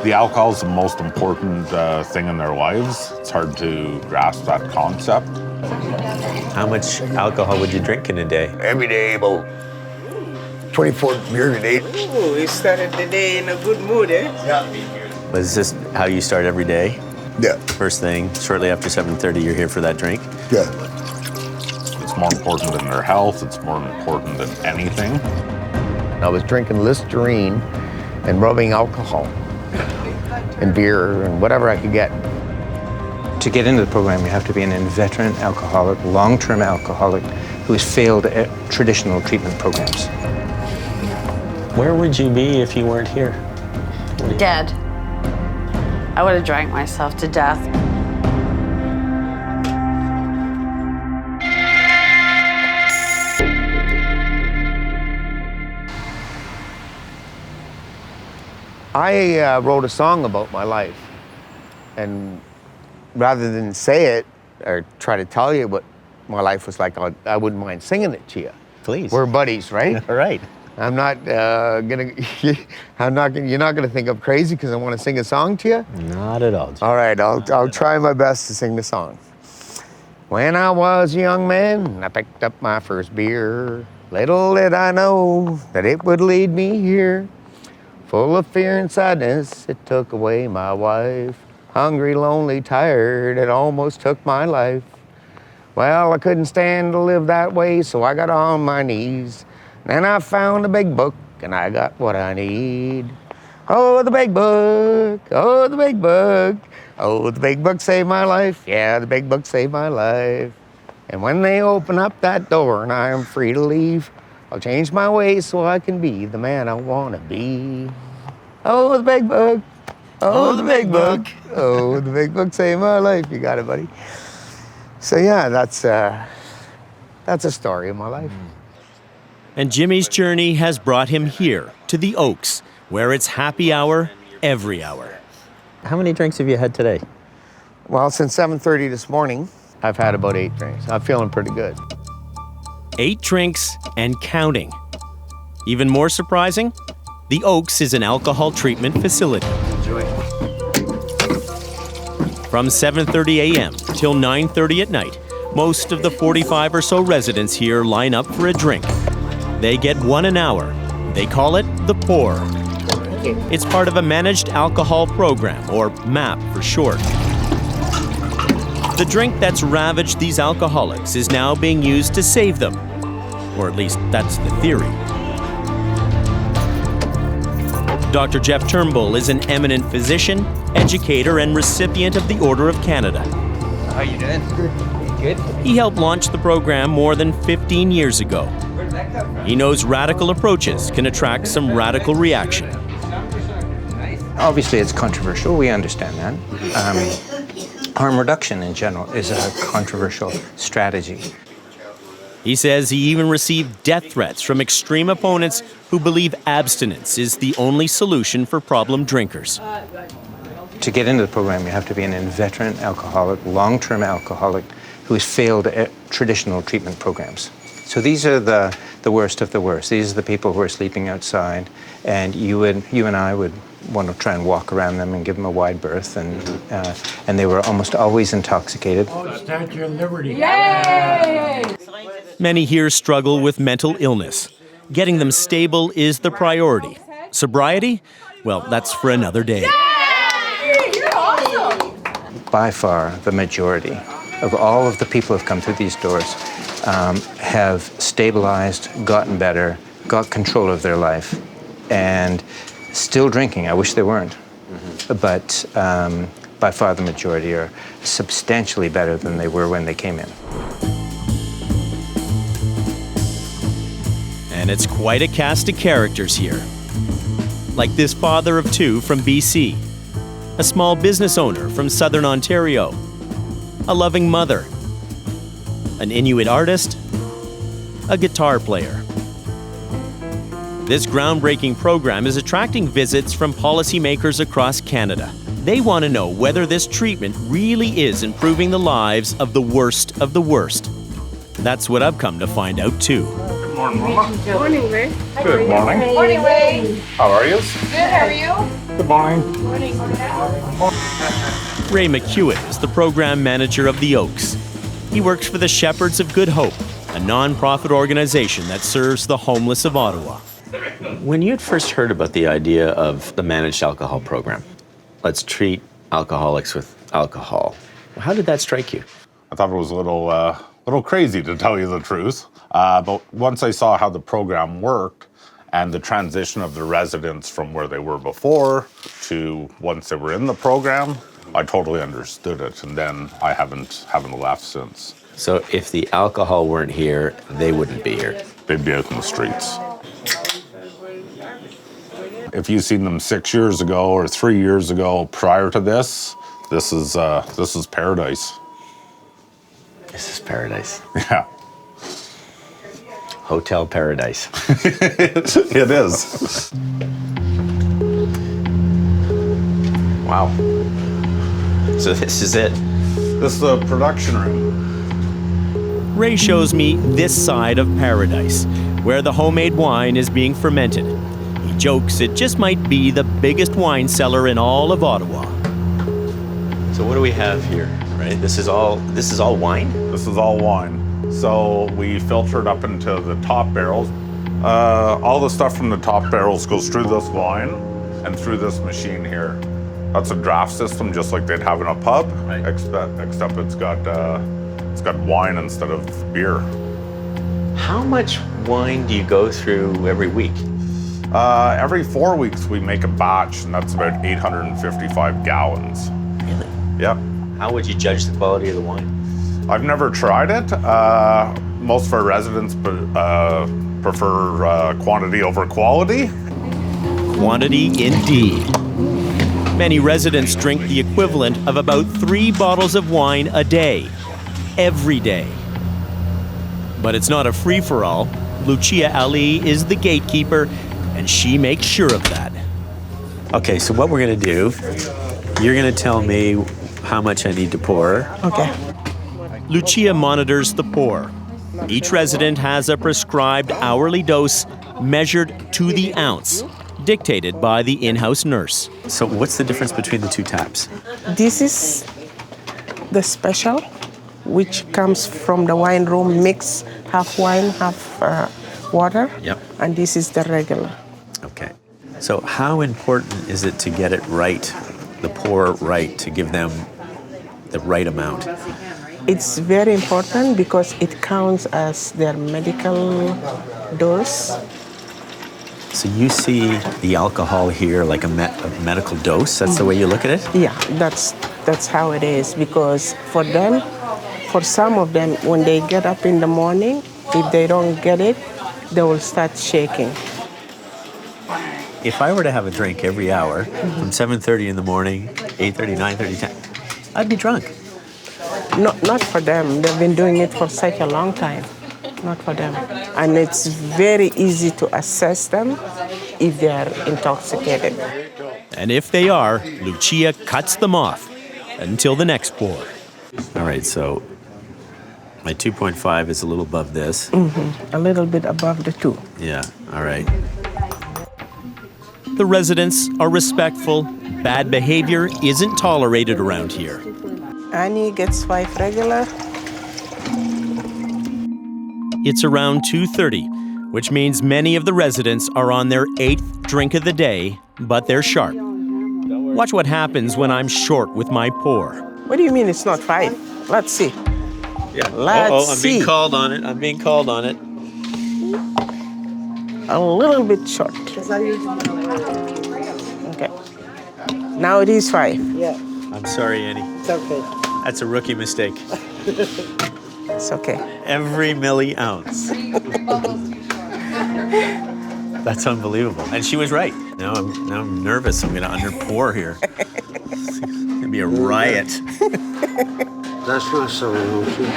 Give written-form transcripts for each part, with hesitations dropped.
The alcohol is the most important thing in their lives. It's hard to grasp that concept. How much alcohol would you drink in a day? Every day, about 24 beers a day. Ooh, we started the day in a good mood, eh? Yeah. Was this how you start every day? Yeah. First thing, shortly after 7:30, you're here for that drink? Yeah. It's more important than their health. It's more important than anything. I was drinking Listerine and rubbing alcohol and beer and whatever I could get. To get into the program, you have to be an inveterate alcoholic, long-term alcoholic who has failed at traditional treatment programs. Where would you be if you weren't here? Dead. I would have drank myself to death. I wrote a song about my life, and rather than say it or try to tell you what my life was like, I wouldn't mind singing it to you. Please. We're buddies, right? All right. I'm not you're not gonna think I'm crazy because I want to sing a song to you? Not at all. All right, I'll try my best to sing the song. When I was a young man, I picked up my first beer. Little did I know that it would lead me here. Full of fear and sadness, it took away my wife. Hungry, lonely, tired, it almost took my life. Well, I couldn't stand to live that way, so I got on my knees. Then I found a big book, and I got what I need. Oh, the big book, oh, the big book. Oh, the big book saved my life. Yeah, the big book saved my life. And when they open up that door and I am free to leave, I'll change my ways so I can be the man I want to be. Oh, the big book, oh, the big book. Oh, the big book saved my life. You got it, buddy. So yeah, that's a story of my life. And Jimmy's journey has brought him here, to the Oaks, where it's happy hour every hour. How many drinks have you had today? Well, since 7:30 this morning, I've had about 8 drinks. I'm feeling pretty good. 8 drinks and counting. Even more surprising, the Oaks is an alcohol treatment facility. Enjoy. From 7:30 a.m. till 9:30 at night, most of the 45 or so residents here line up for a drink. They get 1 an hour. They call it the pour. It's part of a managed alcohol program, or MAP for short. The drink that's ravaged these alcoholics is now being used to save them. Or at least that's the theory. Dr. Jeff Turnbull is an eminent physician, educator, and recipient of the Order of Canada. How you doing? Good. He helped launch the program more than 15 years ago. He knows radical approaches can attract some radical reaction. Obviously, it's controversial. We understand that. Harm reduction in general is a controversial strategy. He says he even received death threats from extreme opponents who believe abstinence is the only solution for problem drinkers. To get into the program, you have to be an inveterate alcoholic, long-term alcoholic who has failed at traditional treatment programs. So these are the worst of the worst. These are the people who are sleeping outside, and you and I would want to try and walk around them and give them a wide berth, and they were almost always intoxicated. Oh, Statue of Liberty. Yay! Many here struggle with mental illness. Getting them stable is the priority. Sobriety? Well, that's for another day. You're awesome! By far, the majority of all of the people who have come through these doors have stabilized, gotten better, got control of their life, and still drinking. I wish they weren't. But by far the majority are substantially better than they were when they came in. And it's quite a cast of characters here. Like this father of 2 from BC, a small business owner from Southern Ontario, a loving mother, an Inuit artist, a guitar player. This groundbreaking program is attracting visits from policymakers across Canada. They want to know whether this treatment really is improving the lives of the worst of the worst. That's what I've come to find out too. Good morning, Mama. Morning, Ray. Good morning. Morning, Ray. How are you? Good, how are you? Good morning. Ray McKeown is the program manager of the Oaks. He works for the Shepherds of Good Hope, a non-profit organization that serves the homeless of Ottawa. When you had first heard about the idea of the managed alcohol program, let's treat alcoholics with alcohol, how did that strike you? I thought it was a little crazy, to tell you the truth. But once I saw how the program worked and the transition of the residents from where they were before to once they were in the program, I totally understood it. And then I haven't left since. So if the alcohol weren't here, they wouldn't be here. They'd be out in the streets. If you've seen them 6 years ago or 3 years ago prior to this, this is paradise. This is paradise. Yeah. Hotel paradise. It is. Wow. So this is it. This is the production room. Ray shows me this side of paradise, where the homemade wine is being fermented. He jokes it just might be the biggest wine cellar in all of Ottawa. So what do we have here, right? This is all wine? This is all wine. So we filter it up into the top barrels. All the stuff from the top barrels goes through this wine and through this machine here. That's a draft system, just like they'd have in a pub, Right. except it's got wine instead of beer. How much wine do you go through every week? Every 4 weeks we make a batch, and that's about 855 gallons. Really? Yep. How would you judge the quality of the wine? I've never tried it. Most of our residents prefer quantity over quality. Quantity indeed. Many residents drink the equivalent of about 3 bottles of wine a day, every day. But it's not a free-for-all. Lucia Ali is the gatekeeper, and she makes sure of that. Okay, so what we're gonna do, you're gonna tell me how much I need to pour. Okay. Lucia monitors the pour. Each resident has a prescribed hourly dose measured to the ounce, dictated by the in-house nurse. So what's the difference between the two taps? This is the special, which comes from the wine room, mix half wine, half water. Yep. And this is the regular. Okay. So how important is it to get it right, the pour right, to give them the right amount? It's very important because it counts as their medical dose. So you see the alcohol here like a medical dose? That's the way you look at it? Yeah, that's how it is, because for them, for some of them, when they get up in the morning, if they don't get it, they will start shaking. If I were to have a drink every hour from 7:30 in the morning, 8:30, 9:30, 10, I'd be drunk. Not for them. They've been doing it for such a long time. Not for them. And it's very easy to assess them if they are intoxicated. And if they are, Lucia cuts them off until the next pour. All right, so my 2.5 is a little above this. A little bit above the 2. Yeah, all right. The residents are respectful. Bad behavior isn't tolerated around here. Annie gets 5 regular. It's around 2:30, which means many of the residents are on their 8th drink of the day, but they're sharp. Watch what happens when I'm short with my pour. What do you mean it's not 5? Let's see. Yeah. Let's I'm see. being called on it. I'm being called on it. A little bit short. Okay. Now it is 5. I'm sorry, Annie. It's okay. That's a rookie mistake. It's okay. Every milli ounce. That's unbelievable. And she was right. Now I'm nervous. I'm going to underpour here. It's going to be a riot. That's not 7 ounces.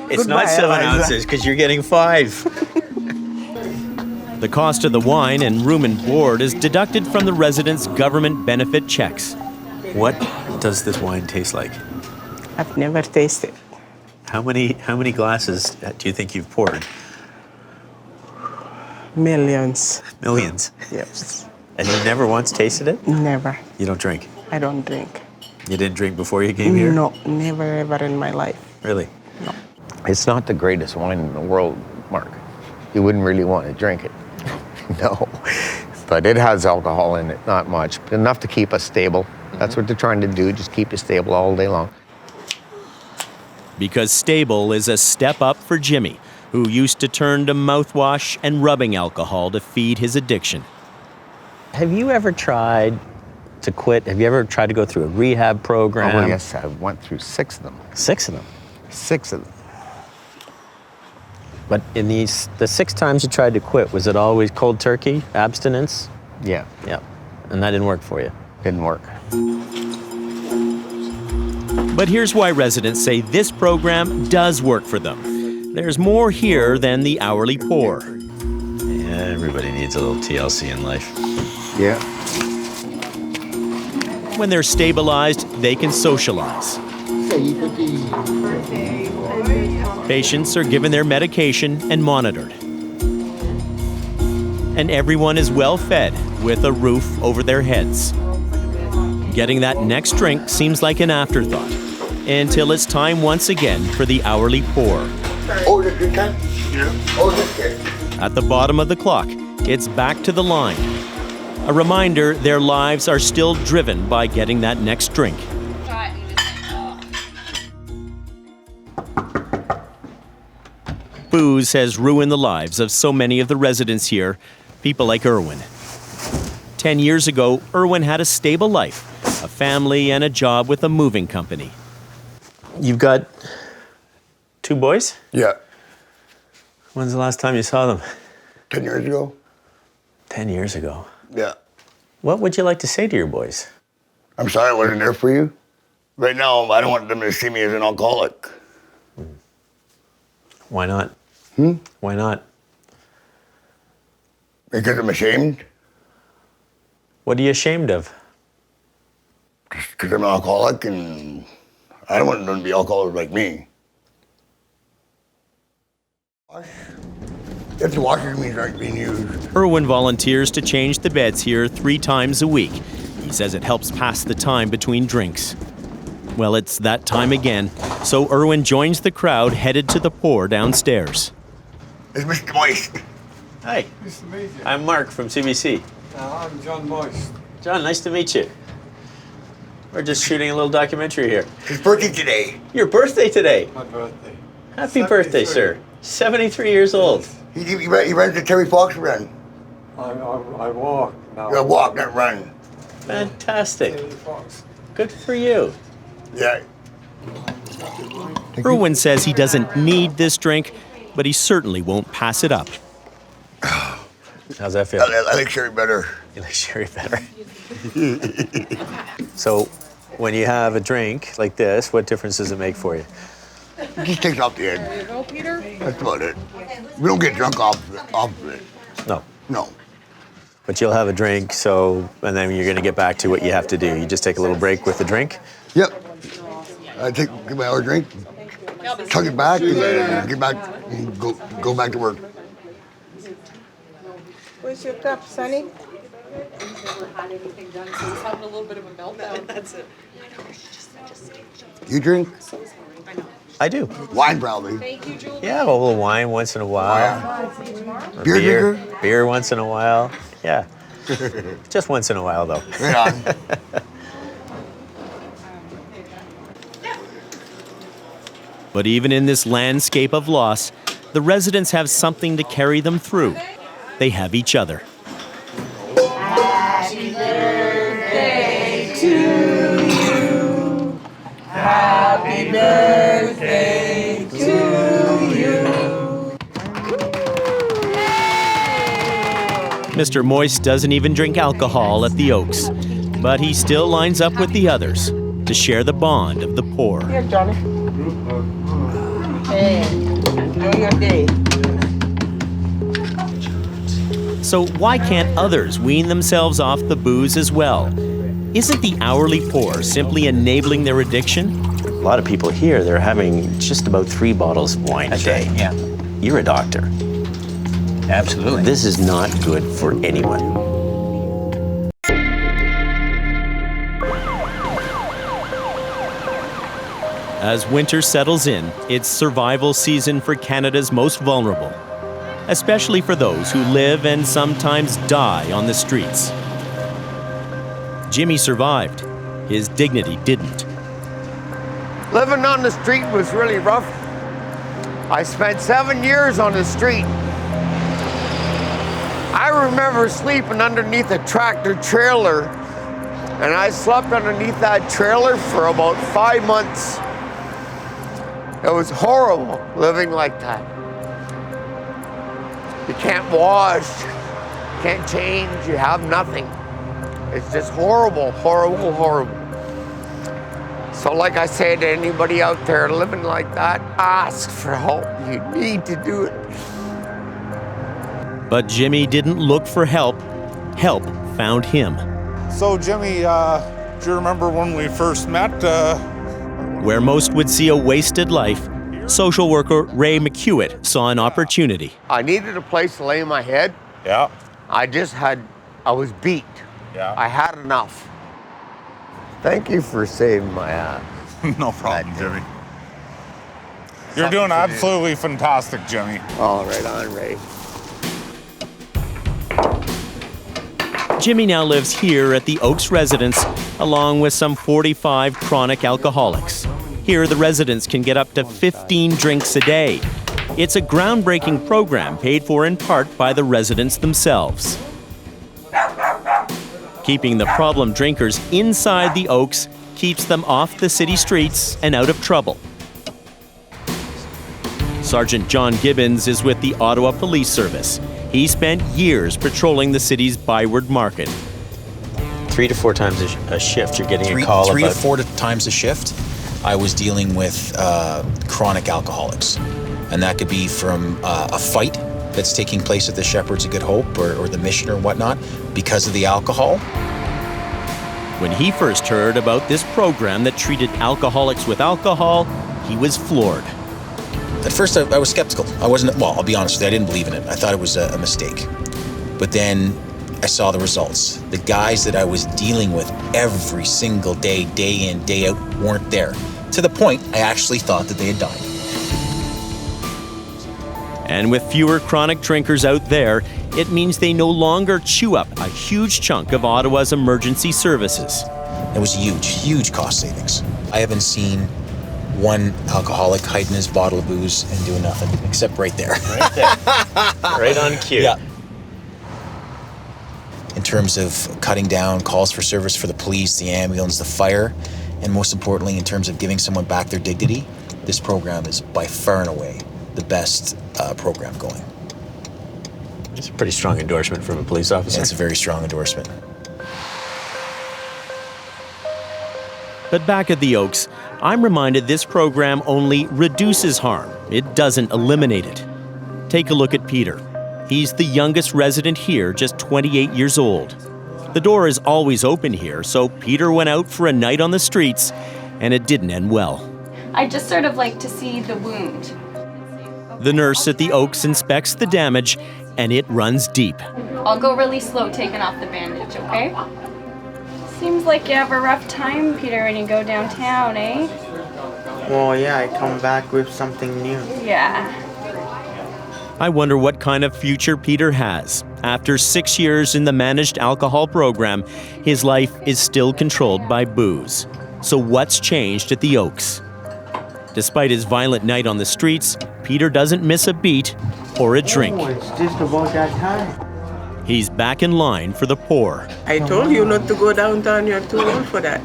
It's Goodbye, not 7 Eliza. ounces because you're getting 5. The cost of the wine and room and board is deducted from the residents' government benefit checks. What does this wine taste like? I've never tasted. How many glasses do you think you've poured? Millions. Millions. Yes. And you never once tasted it? Never. You don't drink? I don't drink. You didn't drink before you came here? No, never ever in my life. Really? No. It's not the greatest wine in the world, Mark. You wouldn't really want to drink it. No. But it has alcohol in it, not much. Enough to keep us stable. That's what they're trying to do, just keep you stable all day long. Because stable is a step up for Jimmy, who used to turn to mouthwash and rubbing alcohol to feed his addiction. Have you ever tried to quit? Have you ever tried to go through a rehab program? Oh, yes, I went through 6 of them. 6 of them? 6 of them. But in the 6 times you tried to quit, was it always cold turkey, abstinence? Yeah, Yeah. And that didn't work for you? didn't work. But here's why residents say this program does work for them. There's more here than the hourly pour. Yeah, everybody needs a little TLC in life. Yeah. When they're stabilized, they can socialize. Patients are given their medication and monitored. And everyone is well fed with a roof over their heads. Getting that next drink seems like an afterthought until it's time once again for the hourly pour. At the bottom of the clock, it's back to the line. A reminder their lives are still driven by getting that next drink. Booze has ruined the lives of so many of the residents here, people like Irwin. 10 years ago, Irwin had a stable life, a family and a job with a moving company. You've got 2 boys? Yeah, When's the last time you saw them? 10 years ago. 10 years ago. Yeah. What would you like to say to your boys? I'm sorry I wasn't there for you. Right now, I don't want them to see me as an alcoholic. Why not? Why not? Because I'm ashamed. What are you ashamed of? Just because I'm an alcoholic, and I don't want them to be alcoholics like me. If the washing machines aren't being used. Irwin volunteers to change the beds here 3 times a week. He says it helps pass the time between drinks. Well, it's that time again, so Irwin joins the crowd headed to the pour downstairs. It's Mr. Moist. Hi. Nice to meet you. I'm Mark from CBC. I'm John Moist. John, nice to meet you. We're just shooting a little documentary here. His birthday today. Your birthday today. My birthday. Happy birthday, sir. 73 years old. He runs the Terry Fox run. I walk now. You walk, not run. Fantastic. Terry Fox. Good for you. Yeah. Irwin says he doesn't need this drink, but he certainly won't pass it up. How's that feel? I like sherry better. You like sherry better. So, when you have a drink like this, what difference does it make for you? It just takes off the edge. There you go, Peter. That's about it. We don't get drunk off of it. No. No. But you'll have a drink, and then you're going to get back to what you have to do. You just take a little break with the drink? Yep. I get my other drink, chug it back, and then get back and go back to work. Where's your cup, Sonny? Had anything done, so he's having a little bit of a meltdown. That's it. You drink? I do. Wine, probably. Thank you, Julie. Yeah, a little wine once in a while. Or Beer drinker? Beer once in a while. Yeah. Just once in a while, though. Right on. But even in this landscape of loss, the residents have something to carry them through. They have each other. Happy birthday to you. Happy birthday to you. Mr. Moist doesn't even drink alcohol at the Oaks, but he still lines up with the others to share the bond of the poor. Here, Johnny. Hey, enjoy your day. So why can't others wean themselves off the booze as well? Isn't the hourly pour simply enabling their addiction? A lot of people here, they're having just about 3 bottles of wine a day. Yeah. You're a doctor. Absolutely. This is not good for anyone. As winter settles in, it's survival season for Canada's most vulnerable, especially for those who live and sometimes die on the streets. Jimmy survived. His dignity didn't. Living on the street was really rough. I spent 7 years on the street. I remember sleeping underneath a tractor trailer, and I slept underneath that trailer for about 5 months. It was horrible living like that. You can't wash, can't change, you have nothing. It's just horrible, horrible, horrible. So like I say to anybody out there living like that, ask for help. You need to do it. But Jimmy didn't look for help. Help found him. So, Jimmy, do you remember when we first met? Where most would see a wasted life, social worker Ray McKeown saw an opportunity. I needed a place to lay my head. Yeah. I was beat. Yeah. I had enough. Thank you for saving my ass. No problem, Jimmy. You're doing absolutely fantastic, Jimmy. All right on, Ray. Jimmy now lives here at the Oaks residence, along with some 45 chronic alcoholics. Here, the residents can get up to 15 drinks a day. It's a groundbreaking program paid for in part by the residents themselves. Keeping the problem drinkers inside the Oaks keeps them off the city streets and out of trouble. Sergeant John Gibbons is with the Ottawa Police Service. He spent years patrolling the city's Byward Market. 3 to 4 times a shift, you're getting a call Three to about... 4 times a shift, I was dealing with chronic alcoholics. And that could be from a fight that's taking place at the Shepherd's of Good Hope or the Mission or whatnot because of the alcohol. When he first heard about this program that treated alcoholics with alcohol, he was floored. At first, I was skeptical. I'll be honest with you, I didn't believe in it. I thought it was a mistake. But then I saw the results. The guys that I was dealing with every single day, day in, day out, weren't there. To the point, I actually thought that they had died. And with fewer chronic drinkers out there, it means they no longer chew up a huge chunk of Ottawa's emergency services. It was huge cost savings. I haven't seen one alcoholic hiding his bottle of booze and doing nothing, except right there. Right there. Right on cue. Yeah. In terms of cutting down calls for service for the police, the ambulance, the fire, and most importantly, in terms of giving someone back their dignity, this program is by far and away the best program going. It's a pretty strong endorsement from a police officer. It's a very strong endorsement. But back at the Oaks, I'm reminded this program only reduces harm. It doesn't eliminate it. Take a look at Peter. He's the youngest resident here, just 28 years old. The door is always open here, so Peter went out for a night on the streets, and it didn't end well. I just sort of like to see the wound. The nurse at the Oaks inspects the damage, and it runs deep. I'll go really slow taking off the bandage, okay? Seems like you have a rough time, Peter, when you go downtown, eh? Well, yeah, I come back with something new. Yeah. I wonder what kind of future Peter has. After 6 years in the managed alcohol program, his life is still controlled by booze. So what's changed at the Oaks? Despite his violent night on the streets, Peter doesn't miss a beat or a drink. Oh, it's just about that time. He's back in line for the pour. I told you not to go downtown. You're too old for that.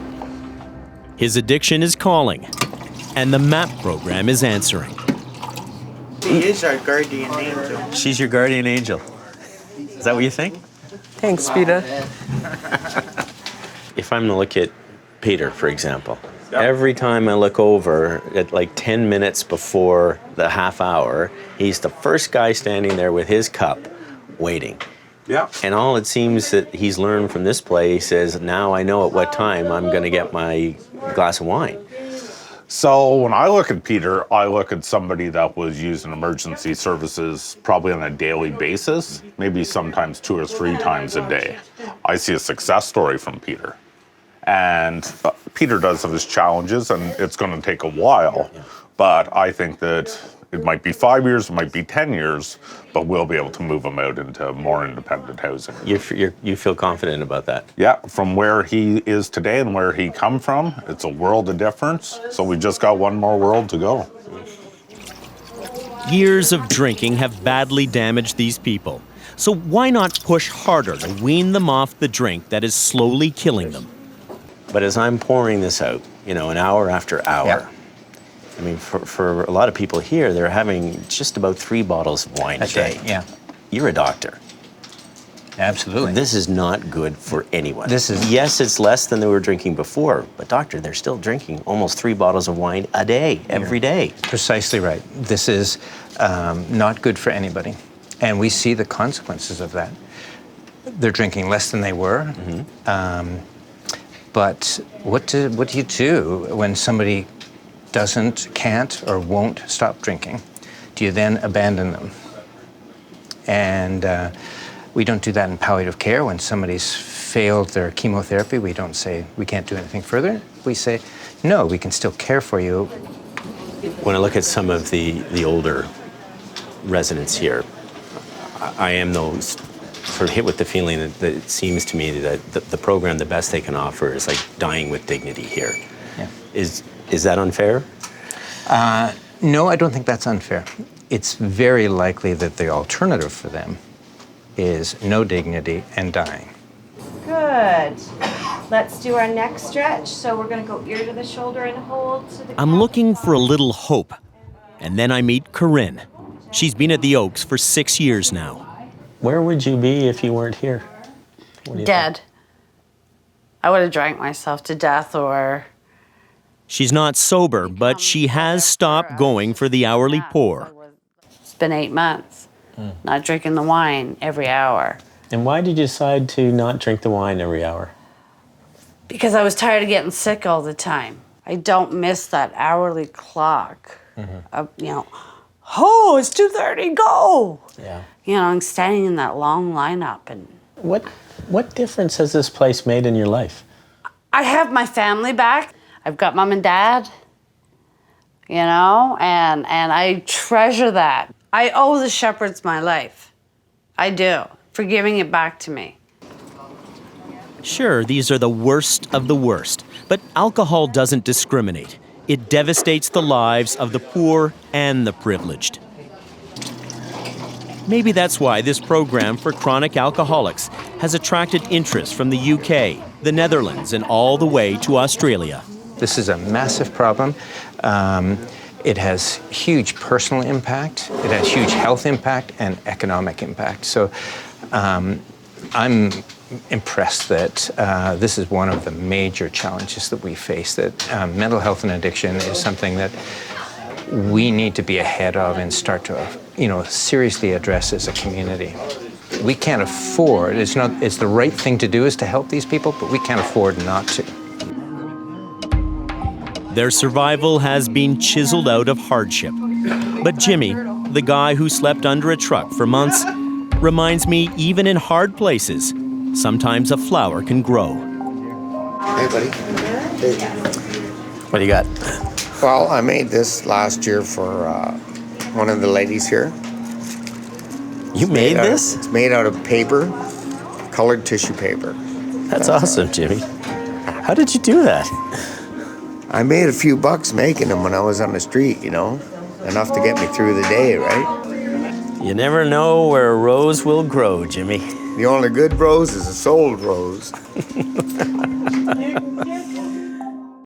His addiction is calling, and the MAP program is answering. She is our guardian angel. She's your guardian angel. Is that what you think? Thanks, Peter. If I'm to look at Peter, for example, every time I look over at like 10 minutes before the half hour, he's the first guy standing there with his cup waiting. Yeah. And all it seems that he's learned from this place is now I know at what time I'm going to get my glass of wine. So when I look at Peter, I look at somebody that was using emergency services probably on a daily basis, maybe sometimes 2 or 3 times a day. I see a success story from Peter. And Peter does have his challenges, and it's going to take a while. But I think that it might be 5 years, it might be 10 years, but we'll be able to move him out into more independent housing. You feel confident about that? Yeah, from where he is today and where he come from, it's a world of difference. So we just got one more world to go. Years of drinking have badly damaged these people. So why not push harder to wean them off the drink that is slowly killing them? But as I'm pouring this out, an hour after hour, I mean, for a lot of people here, they're having just about 3 bottles of wine a day. Right, yeah. You're a doctor. Absolutely. This is not good for anyone. Yes, it's less than they were drinking before, but doctor, they're still drinking almost 3 bottles of wine a day, every day. Precisely right. This is not good for anybody. And we see the consequences of that. They're drinking less than they were. But what do you do when somebody can't, or won't stop drinking? Do you then abandon them? And we don't do that in palliative care. When somebody's failed their chemotherapy, we don't say, we can't do anything further. We say, no, we can still care for you. When I look at some of the older residents here, I am sort of hit with the feeling that it seems to me that the program, the best they can offer is like dying with dignity here. Yeah. Is that unfair? No, I don't think that's unfair. It's very likely that the alternative for them is no dignity and dying. Good. Let's do our neck stretch. So we're going to go ear to the shoulder and hold to the... I'm looking for a little hope. And then I meet Corinne. She's been at the Oaks for 6 years now. Where would you be if you weren't here? Dead. I would have drank myself to death, or... She's not sober, but she has stopped going for the hourly pour. It's been 8 months, not drinking the wine every hour. And why did you decide to not drink the wine every hour? Because I was tired of getting sick all the time. I don't miss that hourly clock. Oh, it's 2:30, go! Yeah. I'm standing in that long lineup. And What difference has this place made in your life? I have my family back. I've got mom and dad, and I treasure that. I owe the Shepherds my life. I do, for giving it back to me. Sure, these are the worst of the worst, but alcohol doesn't discriminate. It devastates the lives of the poor and the privileged. Maybe that's why this program for chronic alcoholics has attracted interest from the UK, the Netherlands, and all the way to Australia. This is a massive problem. It has huge personal impact, it has huge health impact and economic impact. So I'm impressed that this is one of the major challenges that we face, that mental health and addiction is something that we need to be ahead of and start to seriously address as a community. We can't afford, it's the right thing to do is to help these people, but we can't afford not to. Their survival has been chiseled out of hardship. But Jimmy, the guy who slept under a truck for months, reminds me even in hard places, sometimes a flower can grow. Hey, buddy. Hey. What do you got? Well, I made this last year for one of the ladies here. You made this? It's made out of paper, colored tissue paper. That's awesome, Jimmy. How did you do that? I made a few bucks making them when I was on the street, enough to get me through the day, right? You never know where a rose will grow, Jimmy. The only good rose is a sold rose.